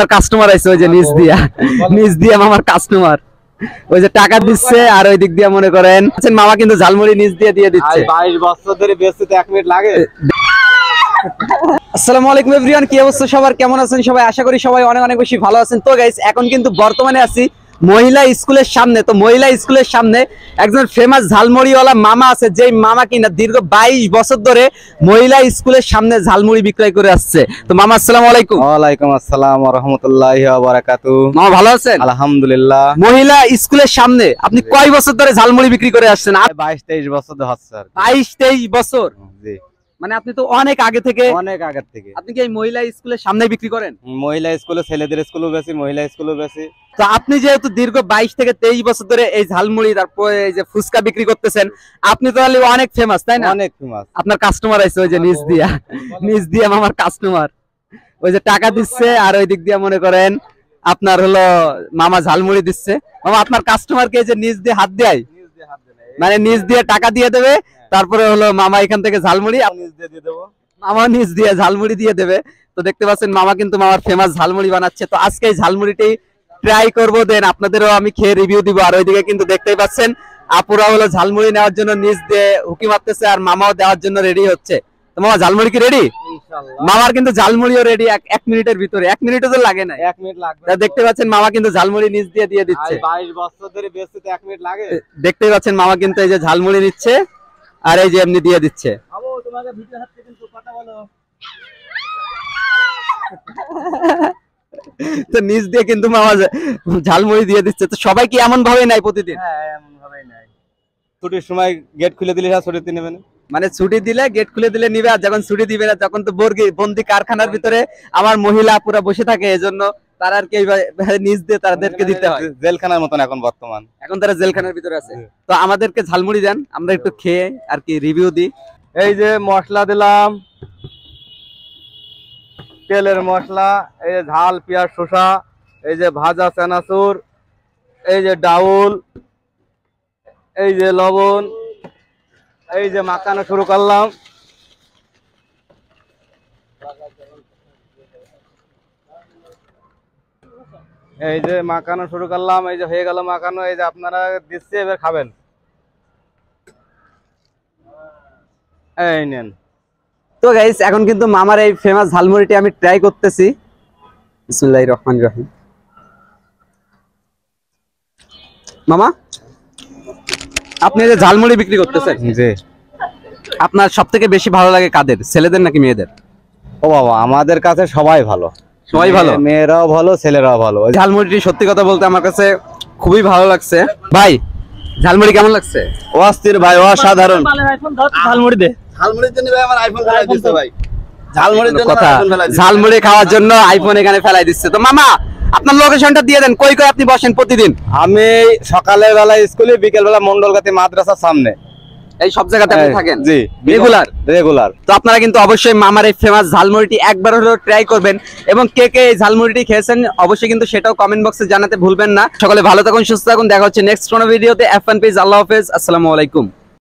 Customer আছে ওই যে নিচ দিয়া মামার কাস্টমার ওই যে টাকা দিচ্ছে আর ওই দিক দিয়ে মনে করেন মামা কিন্তু ঝালমুড়ি নিচ দিয়ে দিচ্ছে। 22 বছর ধরে বেচতে 1 মিনিট লাগে। আসসালামু আলাইকুম এভরিওয়ান, কি অবস্থা সবার, কেমন আছেন সবাই? আশা করি সবাই অনেক অনেক বেশি ভালো আছেন। তো গাইস এখন কিন্তু বর্তমানে আছি মহিলা স্কুলের সামনে। তো মহিলা স্কুলের সামনে একজন ফেমাস ঝালমুড়িওয়ালা মামা আছে, যেই মামা কিনা দীর্ঘ 22 বছর ধরে মহিলা স্কুলের সামনে ঝালমুড়ি বিক্রয় করে আসছে। তো মামা আসসালামু আলাইকুম। ওয়ালাইকুম আসসালাম ওয়া রাহমাতুল্লাহি ওয়া বারাকাতুহু। মামা ভালো আছেন? আলহামদুলিল্লাহ। মহিলা স্কুলের সামনে আপনি কয় বছর ধরে ঝালমুড়ি বিক্রি করে আসছেন? 22-23 বছর ধরে হচ্ছে স্যার। 22-23 বছর? জি। মানে আপনি তো অনেক আগে থেকে আপনি কি এই মহিলা স্কুলের সামনে বিক্রি করেন? মহিলা স্কুলে, ছেলেদের স্কুলও বেশি, মহিলা স্কুলও বেশি। তো আপনি যেহেতু দীর্ঘ 22 থেকে 23 বছর ধরে এই ঝালমুড়ি তারপরে এই যে ফুচকা বিক্রি করতেছেন, আপনি তো তাহলে অনেক ফেমাস, তাই না? অনেক ফেমাস। আপনার কাস্টমার আছে ওই যে নিচ দিয়া মামার কাস্টমার ওই যে টাকা দিচ্ছে আর ওই দিক দিয়ে মনে করেন আপনার হলো মামা ঝালমুড়ি দিচ্ছে। মামা আপনার কাস্টমারকে যে নিচ দিয়ে হাত দেয়, মানে নিচ দিয়ে টাকা দিয়ে দেবে, তারপরে হলো মামা এখান থেকে ঝালমুড়ি মামা নিচ দিয়ে ঝালমুড়ি দিয়ে দেবে। তো দেখতে পাচ্ছেন মামা কিন্তু মামার ফেমাস ঝালমুড়ি বানাচ্ছে। তো আজকে এই ঝালমুড়িটি ট্রাই করবো, দেন আপনাদেরও আমি খেয়ে রিভিউ দিব। আর ওইদিকে কিন্তু দেখতেই পাচ্ছেন আপুরা হলো ঝালমুড়ি নেওয়ার জন্য নিচ দিয়ে হুকি মারতেছে আর মামাও দেওয়ার জন্য রেডি হচ্ছে। তো মামা ঝালমুড়ি কি রেডি? মামার কিন্তু ঝালমুড়িও রেডি 1 মিনিটের ভিতরে। 1 মিনিটও তো লাগে না, 1 মিনিট লাগবে। দেখতে পাচ্ছেন মামা কিন্তু ঝালমুড়ি নিচ দিয়ে দিচ্ছে। 22 বছর ধরে বেচতে 1 মিনিট লাগে। দেখতেই পাচ্ছেন মামা কিন্তু এই যে ঝালমুড়ি নিচ্ছে আর এই যে এমনি দিয়ে দিচ্ছে। তোমাকে ভিডিও হাতে কিন্তু কথা বলো। তো নিচ দিয়ে কিন্তু মামা ঝালমুড়ি দিয়ে দিচ্ছে। তো সবাই কি এমন ভাবে নাই প্রতিদিন? হ্যাঁ, এমন ভাবেই নাই। ছুটির সময় গেট খুলে দিলে ছুটি নেবেন, মানে ছুটি দিলে গেট খুলে দিলে নিবে, আর যখন ছুটি দিবে না তখন তো বন্দি কারখানার ভিতরে আমার মহিলা পুরা বসে থাকে, এজন্য তারা আর কি নিজ দিয়ে তাদেরকে দিতে হয়। জেলখানার মতন এখন বর্তমান, এখন তারা জেলখানার ভিতরে আছে। তো আমাদেরকে ঝালমুড়ি দেন, আমরা একটু খেয়ে আর কি রিভিউ দিই। এই যে মশলা দিলাম, তেলের মশলা, এই যে ঝাল, পেঁয়াজ, শসা, এই যে ভাজা চানাচুর, এই যে ডাউল, এই যে লবণ, এই যে মাখানো শুরু করলাম। এই যে মাখানো শুরু করলাম, এই যে হয়ে গেল মাখানো। এই যে আপনারা দিচ্ছে, এবার খাবেন। এই নেন। তো গাইস এখন কিন্তু মামার এই ফেমাস ঝালমুড়িটি আমি ট্রাই করতেছি। বিসমিল্লাহির রহমানির রহিম। মামা আপনি যে ঝালমুড়ি বিক্রি করতেছেন, জি, আপনার সবথেকে বেশি ভালো লাগে কাদের, ছেলেদের নাকি মেয়েদের? ও বাবা, আমাদের কাছে সবাই ভালো, সবাই ভালো, মেয়েরাও ভালো, ছেলেরাও ভালো। ঝালমুড়িটি সত্যি কথা বলতে আমার কাছে খুবই ভালো লাগছে। ভাই ঝালমুড়ি কেমন লাগছে? অস্থির ভাই, অসাধারণ। ঝালমুড়ি দে, ঝালমুড়ির জন্য ভাই আমার আইফোন ফেলাই দিচ্ছে ভাই। ঝালমুড়ির জন্য কথা, আইফোন ফেলাই দিচ্ছে। ঝালমুড়ি খাওয়ার জন্য আইফোন এখানে ফেলাই দিচ্ছে। তো মামা আপনার লোকেশনটা দিয়ে দেন, কই কই আপনি বসেন প্রতিদিন? আমি সকালের বেলা স্কুলে, বিকেল বেলা মন্ডলগাতি মাদ্রাসার সামনে, এই সব জায়গাতে আপনি থাকেন? জি, রেগুলার। তো আপনারা কিন্তু অবশ্যই মামার এই ফেমাস ঝালমুড়িটি একবার হলেও ট্রাই করবেন, এবং কে কে এই ঝালমুড়িটি খেয়েছেন অবশ্যই কিন্তু সেটাও কমেন্ট বক্সে জানাতে ভুলবেন না। সকলে ভালো থাকুন, সুস্থ থাকুন, দেখা হচ্ছে নেক্সট কোনো ভিডিওতে। এফ1 পেজ, আল্লাহ হাফেজ, আসসালামু আলাইকুম।